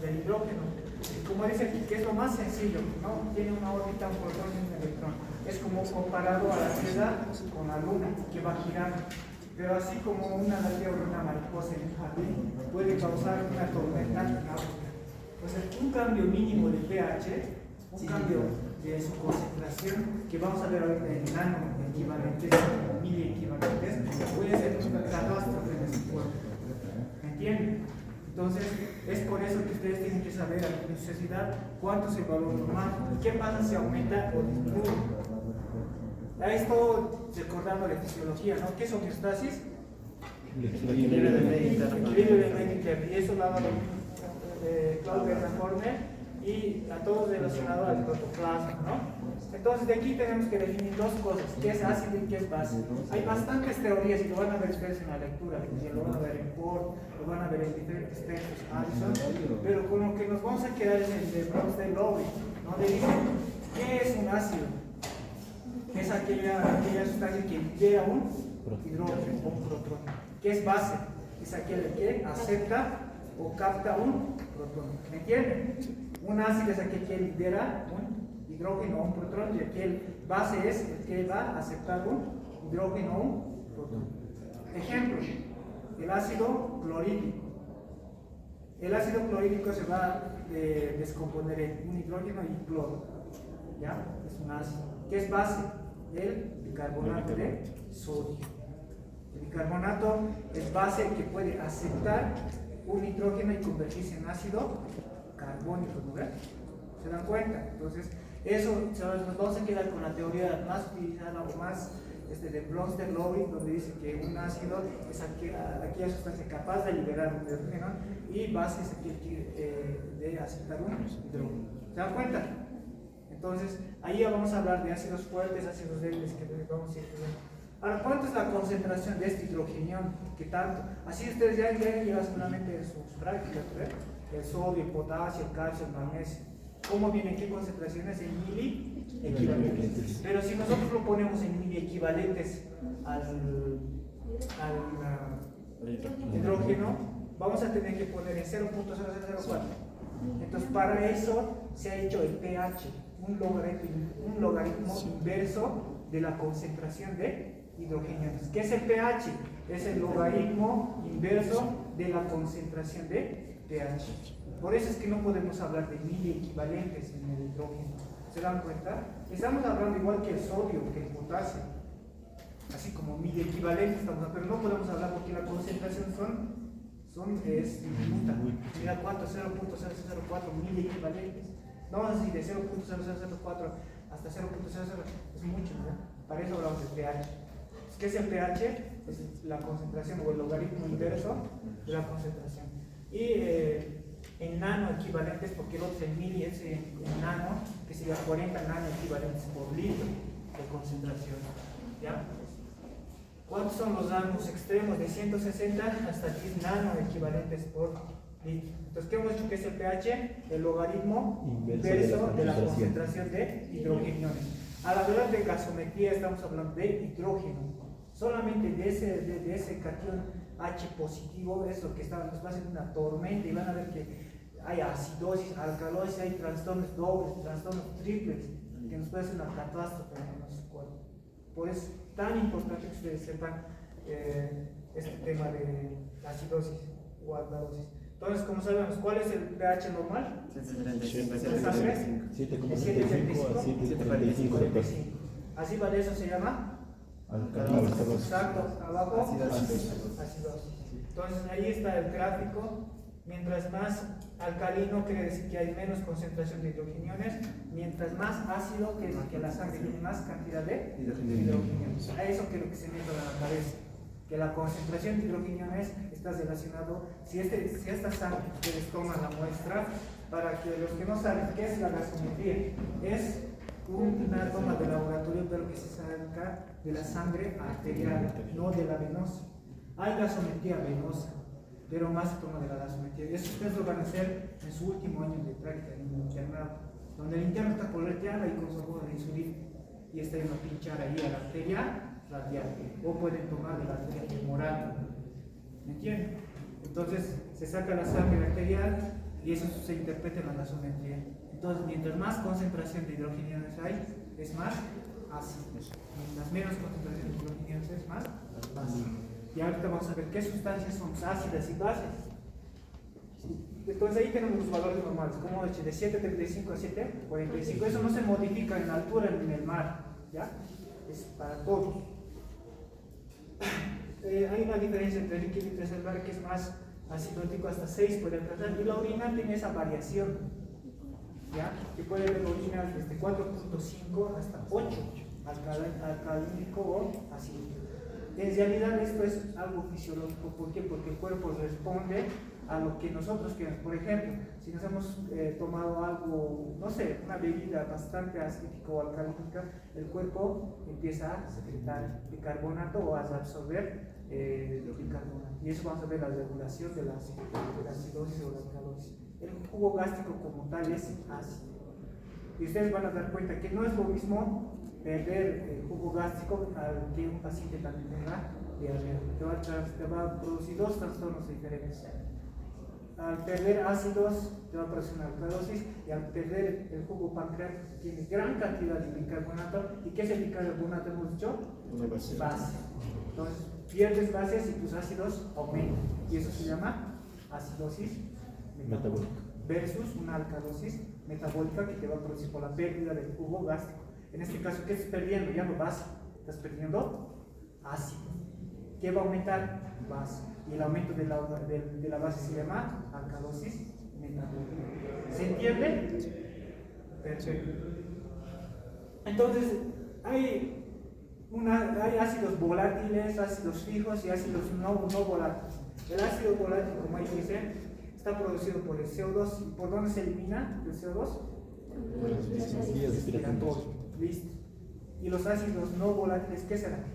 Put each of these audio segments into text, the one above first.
del hidrógeno. Y como dice aquí, que es lo más sencillo, ¿no? Tiene una órbita, un protón y un electrón. Es como comparado a la Tierra con la Luna, que va girando. Pero así como una ardilla o una mariposa en un jardín puede causar una tormenta náutica. Pues un cambio mínimo de pH, un cambio de su concentración, que vamos a ver ahorita en nano equivalentes, mili equivalentes, puede ser una catástrofe en su cuerpo. ¿Me entienden? Entonces, es por eso que ustedes tienen que saber a la necesidad cuánto es el valor normal y qué pasa si aumenta o disminuye. Esto recordando la fisiología, ¿no? ¿Qué es homeostasis? Equilibrio del medio interno. Y eso lo ha dado Claude Horner y a todos relacionado al protoplasma, ¿no? Entonces de aquí tenemos que definir dos cosas, qué es ácido y qué es base. Hay bastantes teorías y lo van a ver ustedes en la lectura, lo van a ver en Ford, lo van a ver en diferentes textos, Addison, pero con lo que nos vamos a quedar es el de Bronsted-Lowry, donde dice, ¿qué es un ácido? Es aquella sustancia que libera un hidrógeno o un protón. ¿Qué es base? Es aquella que acepta o capta un protón. ¿Me entienden? Un ácido es aquel que libera un hidrógeno o un protón y aquel base es el que va a aceptar un hidrógeno o un protón. Ejemplo, el ácido clorhídrico. El ácido clorhídrico se va a descomponer en un hidrógeno y cloro. ¿Ya? Es un ácido. ¿Qué es base? El bicarbonato de sodio. El bicarbonato es base que puede aceptar un nitrógeno y convertirse en ácido carbónico, ¿no ven? ¿Se dan cuenta? Entonces, eso nos vamos a quedar con la teoría más utilizada o más de Bronsted-Lowry, donde dice que un ácido es aquella sustancia capaz de liberar un hidrógeno y base es aquel de aceptar un hidrógeno. ¿Se dan cuenta? Entonces, ahí ya vamos a hablar de ácidos fuertes, ácidos débiles, que vamos a ir viendo. Ahora, ¿cuánto es la concentración de este hidrogenión? ¿Qué tanto? Así ustedes ya llevan solamente en sus prácticas, ¿verdad? El sodio, el potasio, el calcio, el magnesio. ¿Cómo vienen? ¿Qué concentraciones? En mili equivalentes. Pero si nosotros lo ponemos en mili equivalentes al hidrógeno, vamos a tener que poner en 0.0004. Entonces, para eso se ha hecho el pH, un logaritmo inverso de la concentración de hidrogeniones. ¿Qué es el pH? Es el logaritmo inverso de la concentración de pH. Por eso es que no podemos hablar de mili equivalentes en el hidrógeno. ¿Se dan cuenta? Estamos hablando igual que el sodio, que el potasio, así como mili equivalentes, pero no podemos hablar porque la concentración es diminuta. Mira cuánto, 0.004 mili equivalentes. No vamos a decir de 0.0004 hasta 0.00, es mucho, ¿no? Para eso hablamos de pH. ¿Qué es el pH? Es la concentración o el logaritmo inverso de la concentración. Y en nano equivalentes, porque el otro en mili es en nano, que sería 40 nano equivalentes por litro de concentración. ¿Ya? ¿Cuántos son los rangos extremos? De 160 hasta 10 nano equivalentes por litro. Entonces, ¿qué hemos dicho que es el pH? El logaritmo inverso de la concentración de hidrogeniones. A la hora de gasometría estamos hablando de hidrógeno. Solamente de ese catión H positivo es lo que nos va a hacer una tormenta y van a ver que hay acidosis, alcalosis, hay trastornos dobles, trastornos triples, que nos puede hacer una catástrofe en nuestro cuerpo. Por eso es tan importante que ustedes sepan este tema de acidosis o alcalosis. Entonces, como sabemos, ¿cuál es el pH normal? 7.35 a 7.35. Así vale, eso se llama alcalosis. Exacto, abajo acidosis. Entonces, ahí está el gráfico. Mientras más alcalino, quiere decir que hay menos concentración de hidrogeniones. Mientras más ácido, quiere decir que la sangre tiene más cantidad de hidrogeniones. A eso quiero que se meta a la cabeza. Que la concentración de hidrogeniones está relacionado, si esta sangre ustedes toman la muestra, para que los que no saben qué es la gasometría, es una toma de laboratorio pero que se saca de la sangre arterial, no de la venosa. Hay gasometría venosa, pero más se toma de la gasometría. Y eso ustedes lo van a hacer en su último año de práctica en el internado, donde el interno está correteado y con su agua de insulina y está yendo a pinchar ahí a la arteria radial, o pueden tomar de la arteria femoral. ¿Me entienden? Entonces se saca la sangre arterial y eso se interpreta en la gasometría. Entonces, mientras más concentración de hidrogeniones hay, es más ácido. Mientras menos concentración de hidrogeniones es más básico. Y ahorita vamos a ver qué sustancias son ácidas y bases. Entonces ahí tenemos los valores normales, como de 7,35 a 7,45. Eso no se modifica en la altura ni en el mar, ¿ya? Es para todos. Hay una diferencia entre líquido intracelular que es más acidótico, hasta 6 puede alcanzar, y la orina tiene esa variación, ¿ya? Que puede haber orinas desde 4,5 hasta 8, alcalínico o acídico. En realidad esto es algo fisiológico. ¿Por qué? Porque el cuerpo responde a lo que nosotros queremos. Por ejemplo, si nos hemos tomado algo, no sé, una bebida bastante acídica o alcalínica, el cuerpo empieza a secretar bicarbonato o a absorber bicarbonato. Y eso vamos a ver la regulación de la acidosis o la alcalosis. El jugo gástrico como tal es ácido. Y ustedes van a dar cuenta que no es lo mismo perder el jugo gástrico al que un paciente también tenga diarrea. Te va a producir dos trastornos diferentes. Al perder ácidos te va a producir una alcalosis, y al perder el jugo pancreático tiene gran cantidad de bicarbonato. ¿Y qué es el bicarbonato? Hemos dicho base. Entonces pierdes bases y tus ácidos aumentan, y eso se llama acidosis metabólica versus una alcalosis metabólica que te va a producir por la pérdida del jugo gástrico. En este caso, ¿qué estás perdiendo? Ya no base, estás perdiendo ácido. ¿Qué va a aumentar? Base. Y el aumento de la base se llama alcalosis metabólica. ¿Se entiende? Perfecto. Entonces, hay ácidos volátiles, ácidos fijos y ácidos no volátiles. El ácido volátil, como ahí dice, está producido por el CO2. ¿Y por dónde se elimina el CO2? Respiratorio. Listo. ¿Y los ácidos no volátiles qué serán?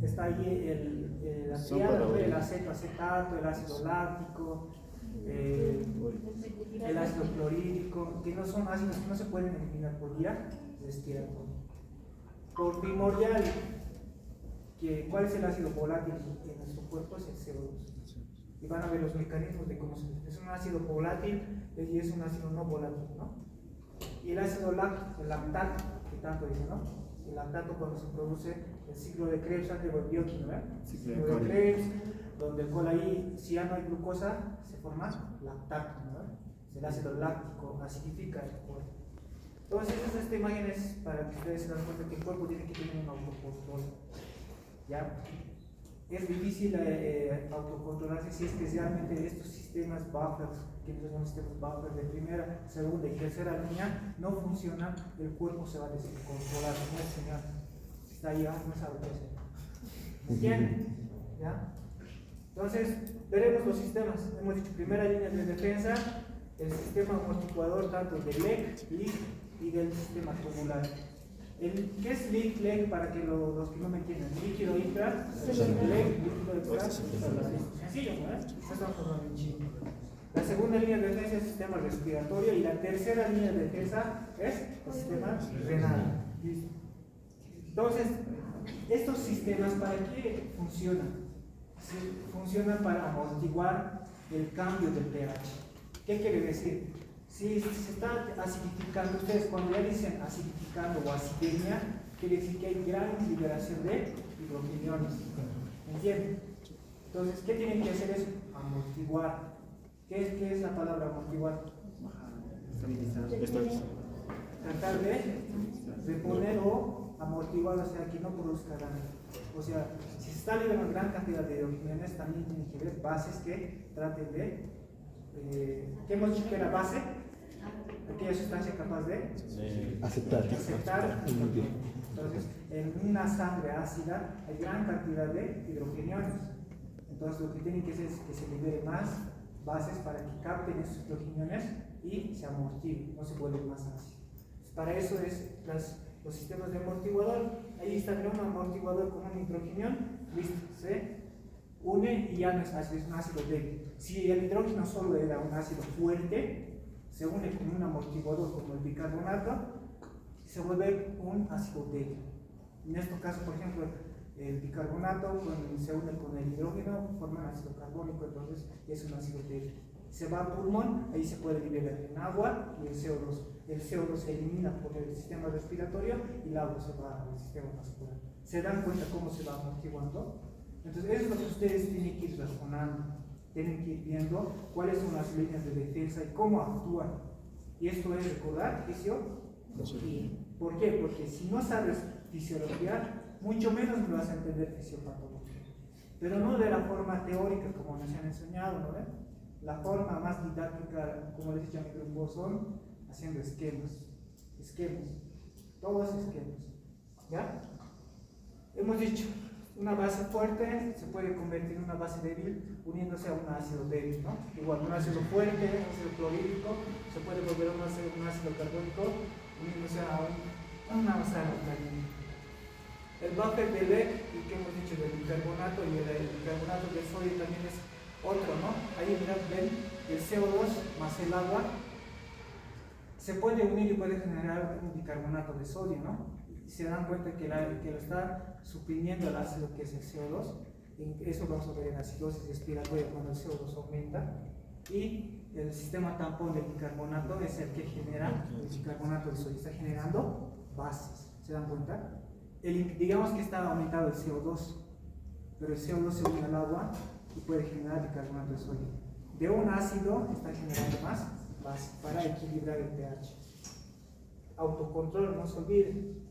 Está ahí el acetato, el ácido láctico, el ácido clorhídrico, que no son ácidos que no se pueden eliminar por vía respiratoria. Por primordial, ¿cuál es el ácido volátil en nuestro cuerpo? Es el CO2. Y van a ver los mecanismos de cómo es un ácido volátil y es un ácido no volátil, ¿no? Y el ácido láctico, el lactato, que tanto dice, ¿no? El lactato, cuando se produce el ciclo de Krebs, antes del bioquímico, ¿verdad? Ciclo de Krebs, donde el alcohol ahí, si ya no hay glucosa, se forma lactato, ¿no? El ácido láctico acidifica el cuerpo. Entonces, esta imagen es para que ustedes se den cuenta que el cuerpo tiene que tener un autocontrol, ¿ya? Es difícil autocontrolarse si es que realmente estos sistemas buffers, que no son sistemas buffers de primera, segunda y tercera línea, no funcionan, el cuerpo se va a descontrolar. No es señal, está ahí, no sabe qué hacer. ¿Entienden? ¿Ya? Entonces, veremos los sistemas. Hemos dicho primera línea de defensa, el sistema amortiguador tanto del LEC, LIC y del sistema tubular. ¿Qué es LIC para que los que no me entiendan? Líquido intra, LEC, líquido extra. Sencillo, ¿no? Estamos hablando en chino. La segunda línea de defensa es el sistema respiratorio, y la tercera línea de defensa es el sistema renal. ¿Listo? Entonces, estos sistemas, ¿para qué funcionan? Funcionan para amortiguar el cambio del pH. ¿Qué quiere decir? Si se está acidificando, ustedes cuando ya dicen acidificando o acidemia, quiere decir que hay gran liberación de hidrogeniones. ¿Entienden? Entonces, ¿qué tienen que hacer? Es amortiguar. ¿Qué es la palabra amortiguar? Tratar de reponer o amortiguar, o sea, que no produzca daño. O sea, si se está liberando gran cantidad de hidrogeniones, también tienen que ver bases que traten de ¿qué hemos dicho que era base? Aquella sustancia capaz de aceptar. Entonces, en una sangre ácida hay gran cantidad de hidrogeniones. Entonces, lo que tienen que hacer es que se libere más bases para que capten esos hidrogeniones y se amortiguen, no se vuelven más ácidos. Para eso es los sistemas de amortiguador. Ahí está un amortiguador con un hidrogenión, listo, se une y ya no es ácido, es un ácido débil. Si el hidrógeno solo era un ácido fuerte, se une con un amortiguador como el bicarbonato y se vuelve un ácido débil. En este caso, por ejemplo, el bicarbonato se une con el hidrógeno, forma ácido carbónico, entonces es un ácido débil. se va al pulmón, ahí se puede liberar en agua y el CO2. El CO2 se elimina por el sistema respiratorio y el agua se va al sistema vascular. ¿Se dan cuenta cómo se va amortiguando? Entonces, eso es lo que ustedes tienen que ir razonando, tienen que ir viendo cuáles son las líneas de defensa y cómo actúan. Y esto es recordar fisiología. ¿Por qué? Porque si no sabes fisiología, mucho menos me vas a entender fisiopatología. Pero no de la forma teórica como nos han enseñado, ¿no? La forma más didáctica, como les he dicho a mi grupo, son haciendo esquemas, todos esquemas, ¿ya? Hemos dicho, una base fuerte se puede convertir en una base débil uniéndose a un ácido débil, ¿no? Igual, un ácido fuerte, un ácido clorhídrico, se puede volver un ácido carbónico uniéndose a una base alcalina. El buffer de Leck, y que hemos dicho del bicarbonato, y el bicarbonato de sodio también es otro, ¿no? Ahí ven el CO2 más el agua se puede unir y puede generar un bicarbonato de sodio, ¿no? Y se dan cuenta que lo está suprimiendo el ácido que es el CO2. Eso vamos a ver en acidosis respiratoria cuando el CO2 aumenta. Y el sistema tampón del bicarbonato es el que genera el bicarbonato de sodio, está generando bases. ¿Se dan cuenta? Digamos que está aumentado el CO2, pero el CO2 se une al agua y puede generar bicarbonato de sodio. De un ácido está generando más base para equilibrar el pH. Autocontrol, no se olviden.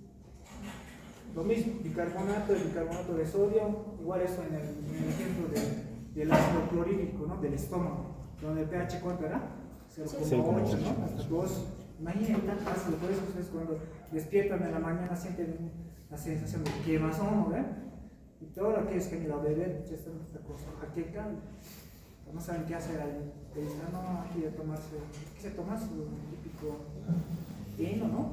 Lo mismo, el bicarbonato de sodio, igual eso en el ejemplo del ácido clorhídrico, ¿no? Del estómago, donde el pH ¿cuánto era? 0,8, ¿no? Hasta 2. Imaginen tan ácido, por eso ustedes cuando despiertan en la mañana sienten la sensación de quemazón, ¿no? Y todo lo que es que ni la beber, ya están con su jaqueca, no saben qué hacer ahí. Te dicen, no, aquí de tomarse, ¿qué se toma? Su típico vino, ¿no?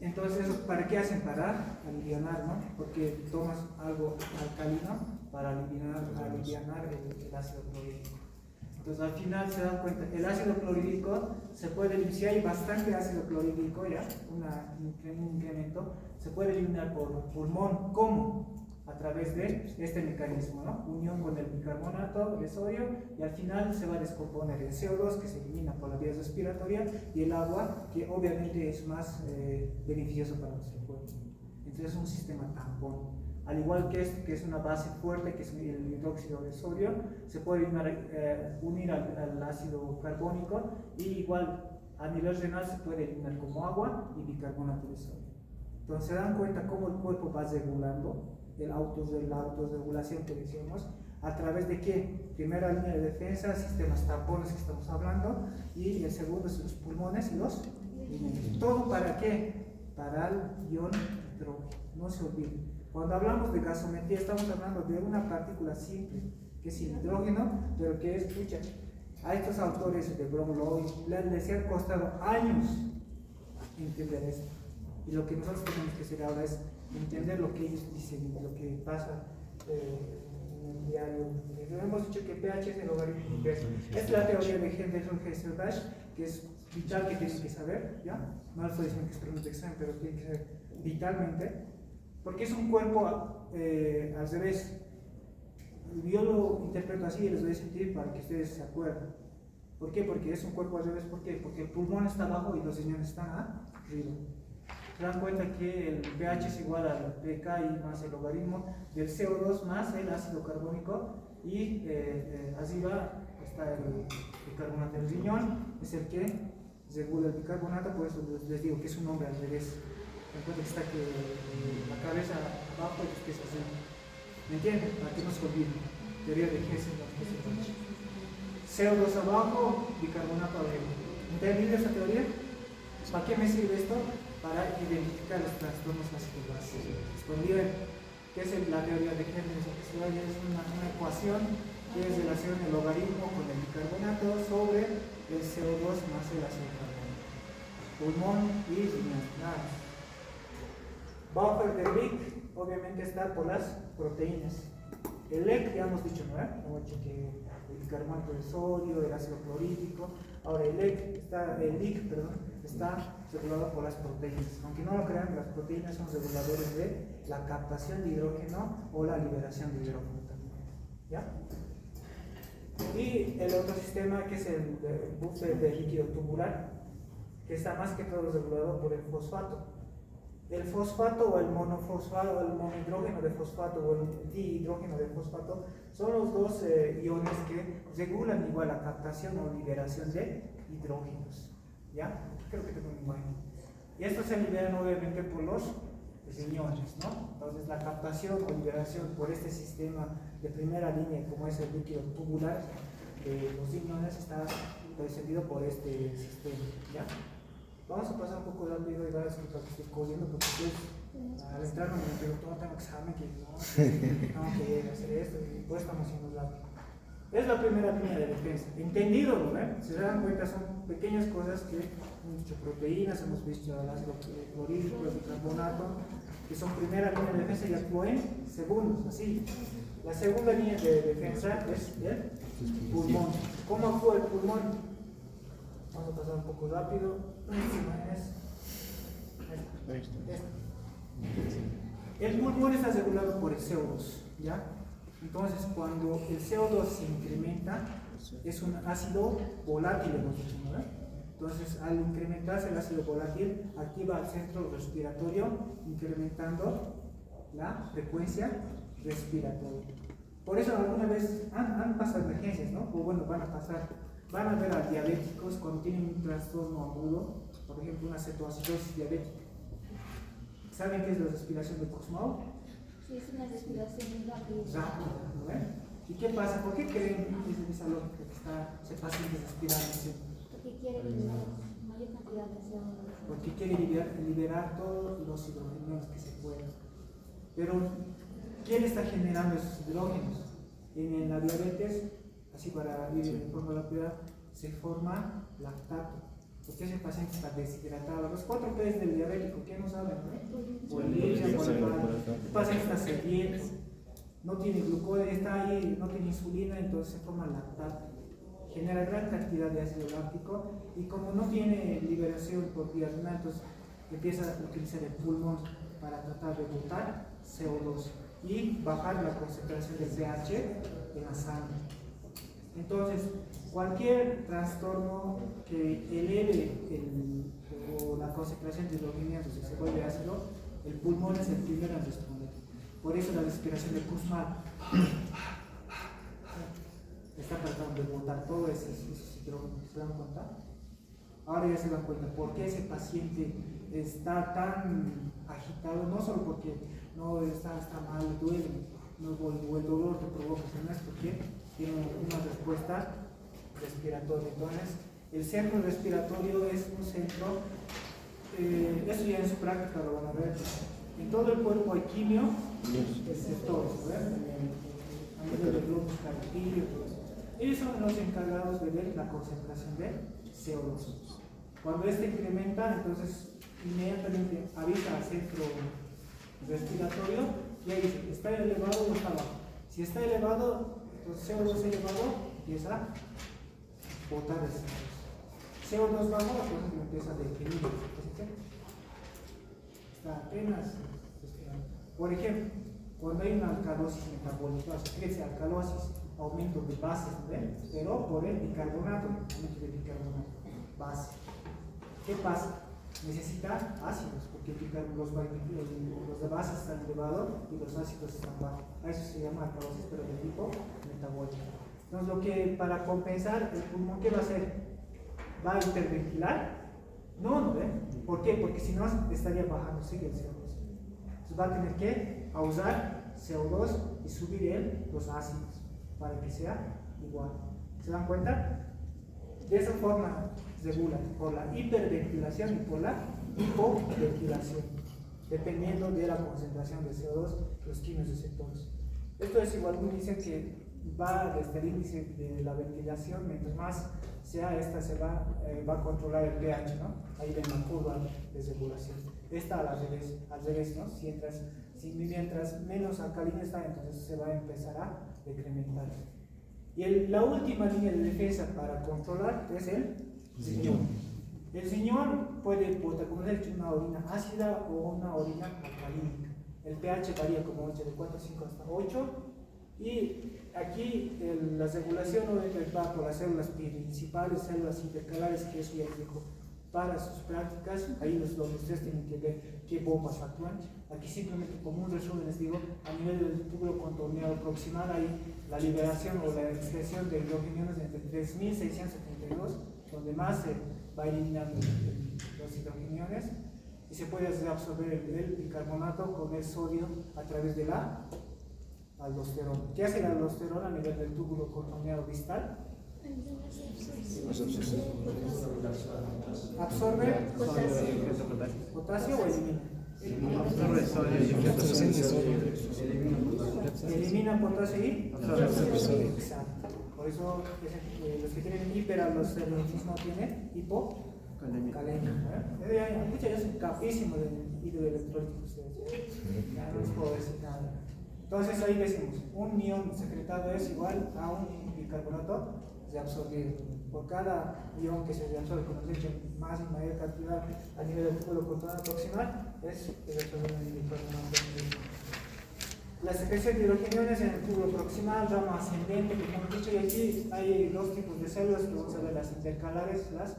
Entonces, ¿para qué hacen? Para alivianar, ¿no? Porque tomas algo alcalino para alivianar el ácido clorhídrico. Entonces, al final se dan cuenta, el ácido clorhídrico se puede, si hay bastante ácido clorhídrico, ya, un incremento, se puede eliminar por pulmón. ¿Cómo? A través de este mecanismo, ¿no? Unión con el bicarbonato de sodio y al final se va a descomponer el CO2 que se elimina por la vía respiratoria y el agua que obviamente es más beneficioso para nuestro cuerpo. Entonces es un sistema tampón. Al igual que este, que es una base fuerte, que es el hidróxido de sodio, se puede unir al ácido carbónico y igual a nivel renal se puede eliminar como agua y bicarbonato de sodio. Entonces se dan cuenta cómo el cuerpo va regulando la autorregulación que decíamos, a través de qué? Primera línea de defensa, sistemas tampones que estamos hablando, y el segundo es los pulmones y los riñones. ¿Todo para qué? Para el ion hidrógeno, no se olviden. Cuando hablamos de gasometría estamos hablando de una partícula simple, que es el hidrógeno, pero que es, pucha, a estos autores de Bromlow les ha costado años entender esto. Y lo que nosotros tenemos que hacer ahora es entender lo que ellos dicen, lo que pasa en el diario. Hemos dicho que pH es el logaritmo inverso. Es la teoría de Henderson Hasselbalch, que es vital que tienen que saber, ¿ya? No les diciendo que es pregunta de examen, pero tiene que ser vitalmente, porque es un cuerpo al revés. Yo lo interpreto así y les voy a decir para que ustedes se acuerden. ¿Por qué? Porque es un cuerpo al revés. ¿Por qué? Porque el pulmón está abajo y los riñones están arriba. Se dan cuenta que el pH es igual al pKi más el logaritmo del CO2 más el ácido carbónico y arriba está el bicarbonato del riñón, es el que regula el bicarbonato, por eso les digo que es un nombre al revés. Recuerden que está que la cabeza abajo y los pies arriba. ¿Me entienden? Para que no se olviden. Teoría de Hasselbalch. CO2 abajo, bicarbonato arriba. ¿Entendido esa teoría? ¿Para qué me sirve esto? Para identificar los trastornos vasculares. Respondieron que es la teoría de Henderson Hasselbalch, es una ecuación que es relación el logaritmo con el bicarbonato sobre el CO2 más el ácido carbónico. Pulmón y riñón. Buffer de Leck obviamente está por las proteínas. El Leck ya hemos dicho, ¿no? Hemos dicho que el bicarbonato de sodio, el ácido clorhídrico. Ahora el Leck está regulado por las proteínas. Aunque no lo crean, las proteínas son reguladores de la captación de hidrógeno o la liberación de hidrógeno también. ¿Ya? Y el otro sistema que es el buffer de líquido tubular, que está más que todo regulado por el fosfato. El fosfato o el monofosfato o el monohidrógeno de fosfato o el dihidrógeno de fosfato son los dos iones que regulan igual la captación o liberación de hidrógenos. ¿Ya? Creo que tengo una imagen. Y estos se liberan obviamente por los riñones, ¿no? Entonces la captación o liberación por este sistema de primera línea, como es el líquido tubular de los riñones, está precedido por este sistema. ¿Ya? Vamos a pasar un poco rápido y dar las cosas que estoy corriendo porque después al entrar no me preguntó, tengo examen, que no, tengo que hacer esto y pues estamos haciendo rápido. Es la primera línea de defensa. Entendido, ¿no? Si se dan cuenta, son pequeñas cosas que hemos visto proteínas, hemos visto el ácido clorhídrico, el bicarbonato, que son primera línea de defensa y actúan en segundos, así. La segunda línea de defensa es el pulmón. ¿Cómo actúa el pulmón? Vamos a pasar un poco rápido. El pulmón está regulado por el CO2, ¿ya? Entonces, cuando el CO2 se incrementa, es un ácido volátil, hemos dicho, ¿no? Entonces, al incrementarse el ácido volátil, activa el centro respiratorio, incrementando la frecuencia respiratoria. Por eso, alguna vez han pasado emergencias, ¿no? O bueno, van a pasar. Van a ver a diabéticos cuando tienen un trastorno agudo, por ejemplo, una cetoacidosis diabética. ¿Saben qué es la respiración de Kussmaul? Sí, es una respiración muy rápida. Rápida, ¿no ven? ¿Y qué pasa? ¿Por qué creen desde esa lógica que ese paciente respirando siempre? Porque quiere liberar mayor cantidad de CO2. Porque quiere liberar todos los hidrógenos que se puedan. Pero, ¿quién está generando esos hidrógenos? En la diabetes, así para ir de forma rápida, se forma lactato. Porque ese paciente está deshidratado. Los 4 P's del diabético, ¿quién no saben? Bolivia, el paciente está sediento, no tiene glucosa, está ahí, no tiene insulina, entonces se forma lactato. Genera gran cantidad de ácido láctico y como no tiene liberación por vía renal, entonces empieza a utilizar el pulmón para tratar de botar CO2 y bajar la concentración de pH en la sangre. Entonces, cualquier trastorno que eleve la concentración de hidrógeno, si se vuelve ácido, el pulmón es el primero en responder. Por eso la respiración de Kussmaul está tratando de botar todo ese hidrógeno. ¿Se dan cuenta? Ahora ya se dan cuenta por qué ese paciente está tan agitado, no solo porque no está mal, duele, no, o el dolor que provoca, sino es porque tiene una respuesta respiratoria. Entonces, el centro respiratorio es un centro, eso ya en su práctica lo van a ver. En todo el cuerpo hay quimio, receptores, a nivel de globos cariotídeos. Ellos son los encargados de ver la concentración de CO2. Cuando este incrementa, entonces inmediatamente avisa al centro respiratorio y ahí dice, ¿está elevado o está bajo? Si está elevado, entonces CO2 elevado empieza a botar el CO2 bajo, entonces empieza a definir. Está apenas respirando. Por ejemplo, cuando hay una alcalosis metabólica, o sea, crece alcalosis, aumento de bases, ¿ven? Pero por el bicarbonato, aumento de bicarbonato, base. ¿Qué pasa? Necesita ácidos, porque los de base están elevados y los ácidos están bajos. A eso se llama alcalosis, pero de tipo metabólico. Entonces, lo que para compensar el pulmón, ¿qué va a hacer? ¿Va a hiperventilar? No, ¿no ven? ¿Por qué? Porque si no estaría bajando, sigue el CO2. Entonces va a tener que usar CO2 y subir los ácidos para que sea igual. ¿Se dan cuenta? De esa forma regula por la hiperventilación y por la hipoventilación, dependiendo de la concentración de CO2 los quimios receptores. Esto es igual un índice que va desde el índice de la ventilación, mientras más sea esta se va a controlar el pH, ¿no? Ahí ven la curva de regulación. Esta al revés, ¿no? Mientras menos alcalina está, entonces se va a empezar a decrementar. Y la última línea de defensa para controlar es el riñón. El riñón puede botar, como les he dicho, una orina ácida o una orina alcalínica. El pH varía como 8, de 4,5 hasta 8. Y aquí la regulación obviamente va por las células principales, células intercalares, que eso ya les dijo para sus prácticas. Ahí es donde ustedes tienen que ver qué bombas actúan. Aquí simplemente como un resumen les digo, a nivel del túbulo contorneado proximal hay la liberación o la excreción de hidrogeniones entre 3672, donde más se va eliminando los hidrogeniones, y se puede absorber el bicarbonato con el sodio a través de la aldosterona. ¿Qué hace la aldosterona a nivel del túbulo contorneado distal? ¿Absorbe potasio o elimina? Elimina potasio y absorbe. Exacto. Por eso los que tienen hiperaldosteronismo tienen hipocalemia. Escucha, yo soy capísimo de hidroelectrolíticos. Ya no les puedo decir nada. Entonces ahí decimos, un ion secretado es igual a un bicarbonato reabsorbido. Por cada ion que se reabsorbe, como hemos dicho, más y mayor cantidad a nivel del túbulo contorneado proximal, es el reabsorbido del bicarbonato. La secreción de hidrogeniones en el túbulo proximal, rama ascendente, como hemos dicho, y aquí hay dos tipos de células que vamos a ver: las intercalares, las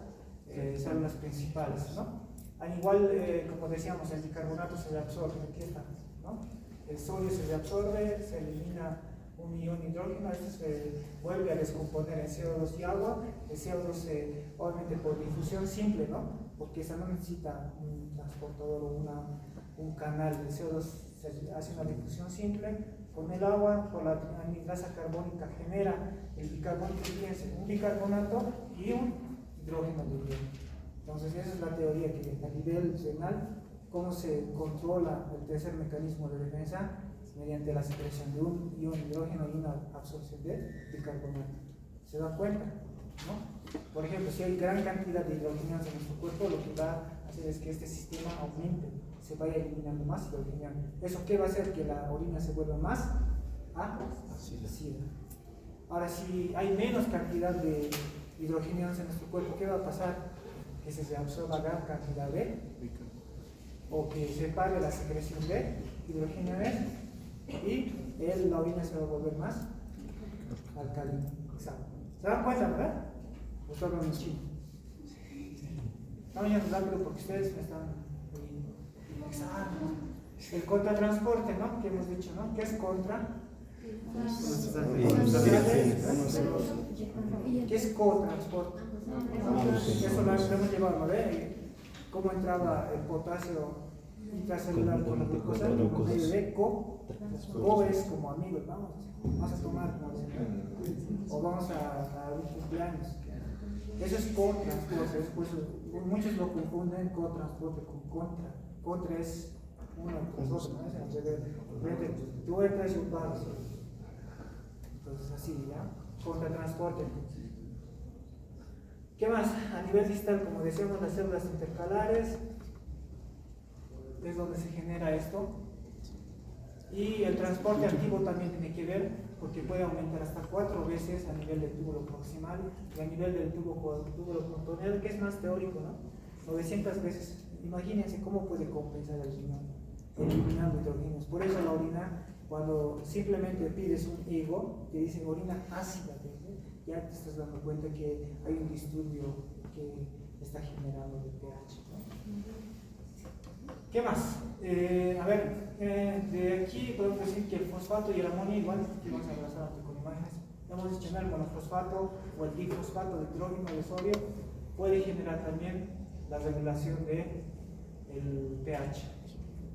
células principales, ¿no? Al igual, como decíamos, el bicarbonato se reabsorbe, aquí está, ¿no? El sodio se reabsorbe, se elimina un ion hidrógeno, este se vuelve a descomponer en CO2 y agua. El CO2 obviamente por difusión simple, ¿no? Porque esa no necesita un transportador o un canal. El CO2 se hace una difusión simple con el agua, por la anhidrasa carbónica genera el bicarbonato, fíjense, un bicarbonato y un hidrógeno de hidrógeno. Entonces esa es la teoría que a nivel renal, cómo se controla el tercer mecanismo de defensa mediante la secreción de un ion hidrógeno y una absorción de bicarbonato. ¿Se dan cuenta? ¿No? Por ejemplo, si hay gran cantidad de hidrogenados en nuestro cuerpo, lo que va a hacer es que este sistema aumente, se vaya eliminando más hidrogenado. ¿Eso qué va a hacer? Que la orina se vuelva más ácida. Ahora, si hay menos cantidad de hidrogenados en nuestro cuerpo, ¿qué va a pasar? Que se reabsorba gran cantidad de, o que se pare la secreción de hidrogenados y la orina se va a volver más alcalina. Exacto. ¿Se dan cuenta, verdad? ¿O estoy hablando en chino? Estamos yendo rápido porque ustedes me están oyendo. Exacto. El contratransporte, ¿no? Que hemos dicho, ¿no? ¿Qué es contra? ¿Qué es cotransporte? Eso lo hemos llevado, ¿no? ¿Cómo entraba el potasio intracelular con la glucosa? Por medio de co es como amigos, vamos a tomar, o vamos a un cumpleaños. Eso es cotransporte. Pues, muchos lo confunden cotransporte con contra. Contra es uno tras otro, ¿no? Tú entras y vas. Entonces así, ¿ya? Contratransporte. ¿Qué más? A nivel distal, como decíamos, las células intercalares es donde se genera esto. Y el transporte activo también tiene que ver, porque puede aumentar hasta 4 veces a nivel del túbulo proximal y a nivel del túbulo contorneado, que es más teórico, ¿no? 900 veces. Imagínense cómo puede compensar el riñón eliminando hidrogenos. Por eso la orina, cuando simplemente pides un higo, te dicen orina ácida, ya te estás dando cuenta que hay un disturbio que está generando el pH, ¿no? ¿Qué más? A ver, de aquí podemos decir que el fosfato y el amonio, igual aquí vamos a abrazar con imágenes. Hemos dicho que el monofosfato o el difosfato de hidrógeno de sodio puede generar también la regulación del pH,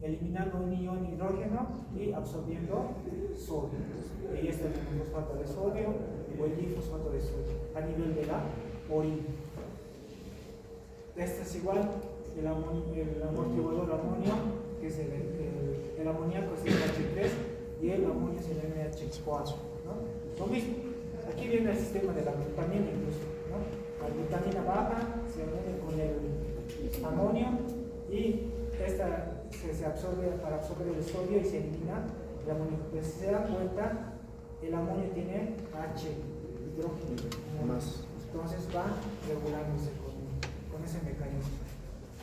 eliminando un ion hidrógeno y absorbiendo sodio. Ahí está el monofosfato de sodio o el difosfato de sodio a nivel de la orina. Este es igual el amortiguador amonio, que es el amoníaco, es el H3 y el amonio es el NH4, ¿no? Lo mismo, aquí viene el sistema de la glutamina incluso, ¿no? La glutamina baja se une con el amonio y esta se absorbe para absorber el sodio y se elimina el amonio. Pues si se dan cuenta, el amonio tiene H, hidrógeno más, entonces va regulándose con ese mecanismo.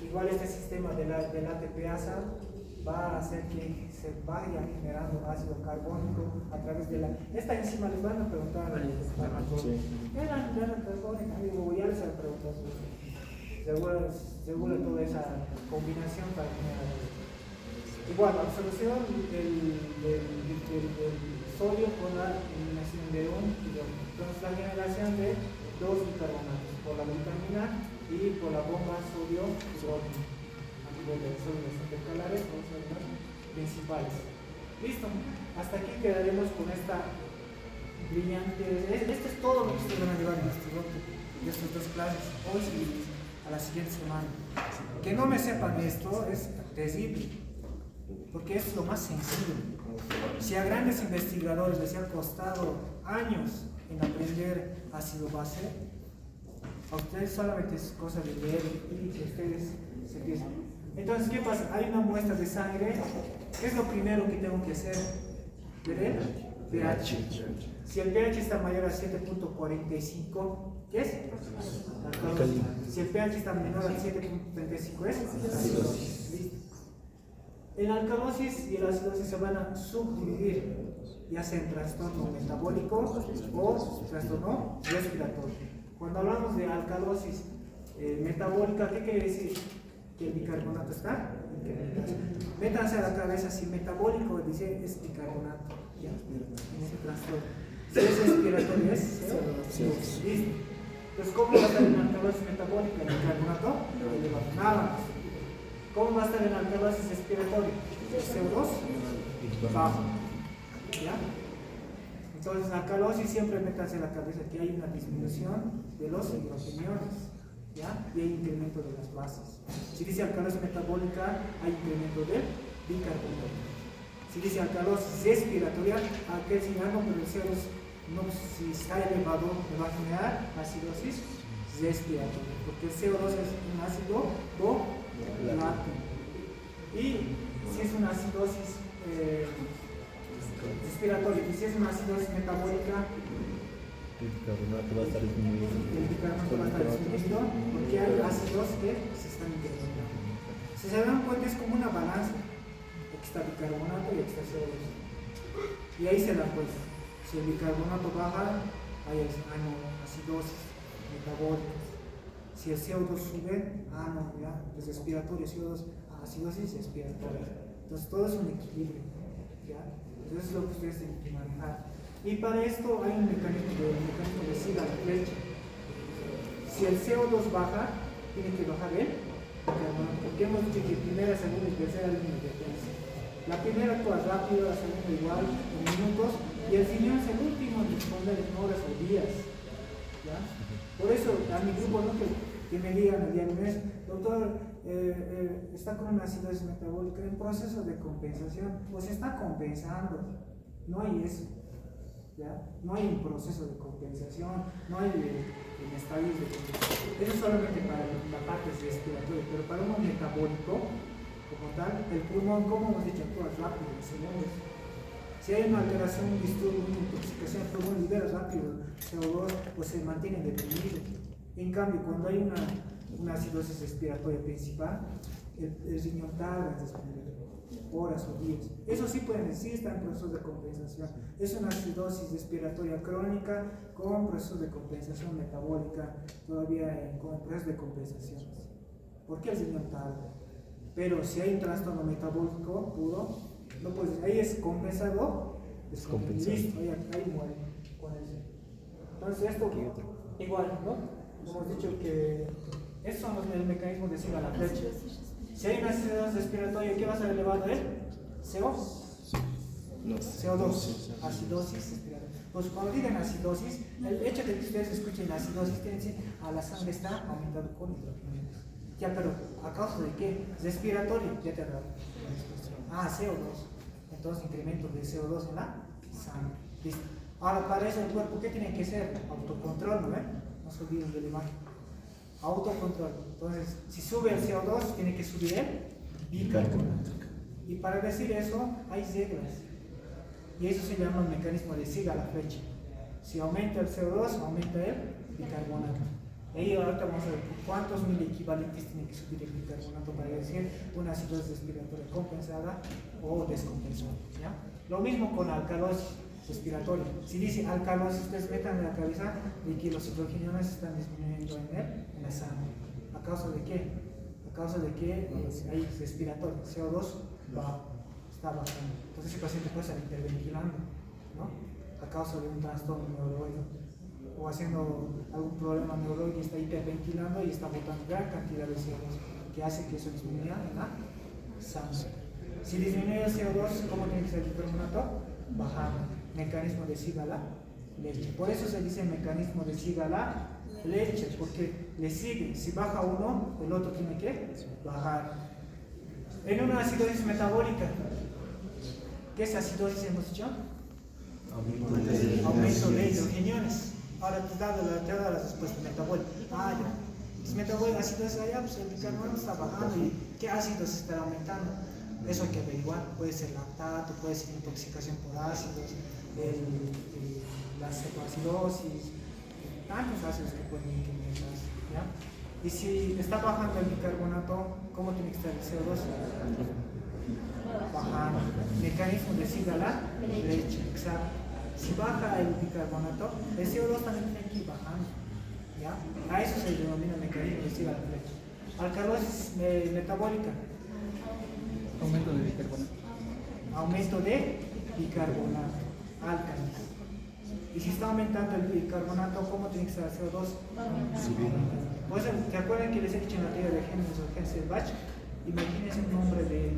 Igual este sistema del ATPasa va a hacer que se vaya generando ácido carbónico a través de la... Esta enzima les van a preguntar a los farmacólogos. ¿Qué es la membrana carbónica? Digo, ya les han preguntado. Seguro toda esa combinación para generar. Igual, absorción del sodio con la eliminación de un hidrógeno. Entonces, la generación de dos bicarbonatos por la vitamina y por la bomba sodio-hidrógeno. A nivel de sólidos intercalares, son los principales. Listo. Hasta aquí quedaremos con esta brillante. Esto es todo lo que ustedes van a llevar en de estas dos clases. Hoy y a la siguiente semana. Que no me sepan esto es terrible, porque es lo más sencillo. Si a grandes investigadores les ha costado años en aprender ácido base, a ustedes solamente es cosa de leer y que ustedes se empiecen. Entonces, ¿qué pasa? Hay una muestra de sangre. ¿Qué es lo primero que tengo que hacer? Ver el pH. Si el pH está mayor a 7.45, ¿qué es? Alcalosis. Si el pH está menor a 7.35, ¿es? Acidosis. Listo. En la alcalosis y la acidosis se van a subdividir, ya sea en trastorno metabólico o trastorno respiratorio. Cuando hablamos de alcalosis metabólica, ¿qué quiere decir? Que el bicarbonato está incrementado. Métanse a la cabeza, si metabólico dice es bicarbonato, ya, en ese trastorno. Si es respiratorio es CO2. Listo. Entonces, ¿cómo va a estar en alcalosis metabólica? El bicarbonato elevado. Nada más. ¿Cómo va a estar en alcalosis respiratoria? CO2 bajo. ¿Ya? Entonces, alcalosis siempre métanse en la cabeza que hay una disminución de los hidrogeniones, ¿ya? Y hay incremento de las bases. Si dice alcalosis metabólica, hay incremento del bicarbonato. Si dice alcalosis respiratoria, aquel señalando, pero el CO2 no, si está elevado, me va a generar acidosis respiratoria, porque el CO2 es un ácido volátil. Y si es una acidosis respiratoria y si es una acidosis metabólica, el bicarbonato va a estar disminuido. El bicarbonato va a estar disminuido porque hay ácidos que se están incrementando. Si se dan cuenta, es como una balanza. Aquí está bicarbonato y aquí está CO2. Y ahí se dan cuenta. Si el bicarbonato baja, hay acidosis metabólica. Si el CO2 sube, no, ya, es respiratorio, CO2, acidosis respiratoria. Entonces todo es un equilibrio, ¿ya? Entonces es lo que ustedes tienen que manejar. Y para esto hay un mecanismo de siga la flecha. Si el CO2 baja, tiene que bajar el bicarbonato, porque hemos dicho que primera, segunda y tercera línea de defensa. La primera actúa rápido, la segunda igual, en minutos, y el riñón es el último en responder en horas o días. ¿Ya? Por eso a mi grupo no que me digan el día lunes, doctor, está con una acidosis metabólica en proceso de compensación, o se está compensando. No hay eso. ¿Ya? No hay un proceso de compensación, no hay estadios de compensación. Eso es solamente para la parte respiratoria, pero para uno metabólico, como tal, el pulmón, como hemos dicho, actúa rápido en segundos. Si hay una alteración, un disturbio, una intoxicación, el pulmón libera rápido CO2 o se mantiene deprimido. En cambio, cuando hay una acidosis respiratoria principal, el riñón tarda en responder horas o días. Eso sí pueden decir, está en procesos de compensación. Es una acidosis respiratoria crónica con procesos de compensación metabólica, todavía con procesos de compensación. ¿Por qué el riñón tarda? Pero si hay un trastorno metabólico puro, no puede ser. Ahí es compensado, descompensado. Listo, ahí muere con eso. Entonces esto igual, ¿no? Hemos dicho que estos son el mecanismo de siga la flecha. Si hay una acidosis respiratoria, ¿qué va a ser elevado? CO2, acidosis respiratoria. Pues cuando digan acidosis, el hecho de que ustedes escuchen acidosis, quiere decir la sangre está aumentando con hidrógeno. Ya, pero ¿a causa de qué? Respiratorio, ya te hablaba. CO2. Entonces incremento de CO2 en la sangre. Listo. Ahora, para eso el cuerpo, ¿qué tiene que ser? Autocontrol, ¿no? No se olviden de la imagen. Autocontrol. Entonces, si sube el CO2, tiene que subir el bicarbonato. Y para decir eso, hay reglas. Y eso se llama el mecanismo de siga la flecha. Si aumenta el CO2, aumenta el bicarbonato. Y ahorita vamos a ver cuántos mil equivalentes tiene que subir el bicarbonato para decir una acidosis respiratoria compensada o descompensada. ¿Ya? Lo mismo con alcalosis respiratoria. Si dice alcalosis, ustedes metan en la cabeza de que los hidrogeniones están disminuyendo en la sangre. ¿A causa de qué? A causa de que hay respiratorio, CO2 está bajando. Entonces ese paciente puede estar hiperventilando, ¿no? A causa de un trastorno neurológico o haciendo algún problema neurológico y está hiperventilando y está botando gran cantidad de CO2 que hace que eso disminuya en la sangre. Si disminuye el CO2, ¿cómo tiene que ser el bicarbonato? Bajando. Mecanismo de siga-la-leche. Por eso se dice mecanismo de siga-la-leche, porque le sigue. Si baja uno, el otro tiene que bajar. En una acidosis metabólica, ¿qué es acidosis hemos dicho? Aumento de hidrogeniones. Ahora te da la respuesta metabólica. Ah, ya. Es metabólica, acidosis allá, pues el bicarbonato está bajando. ¿Y qué ácidos está aumentando? Eso hay que averiguar. Puede ser lactato, puede ser intoxicación por ácidos, la cetoacidosis, tantos ácidos que pueden incrementar. ¿Ya? Y si está bajando el bicarbonato, ¿cómo tiene que estar el CO2? Bajando. Mecanismo de siga-la-leche. Exacto. Si baja el bicarbonato, el CO2 también tiene que ir bajando. ¿Ya? A eso se denomina mecanismo de siga-la-leche. Alcalosis metabólica. Aumento de bicarbonato. Aumento de bicarbonato, álcalis. Y si está aumentando el bicarbonato, ¿cómo tiene que estar el CO2? Pues, ¿te acuerdan que les he dicho en la teoría de Génesis o Génesis de Bach? Imagínense un nombre de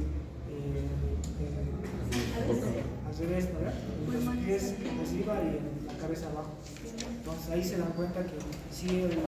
al revés, ¿no? Los pies arriba y la cabeza abajo. Entonces ahí se dan cuenta que si el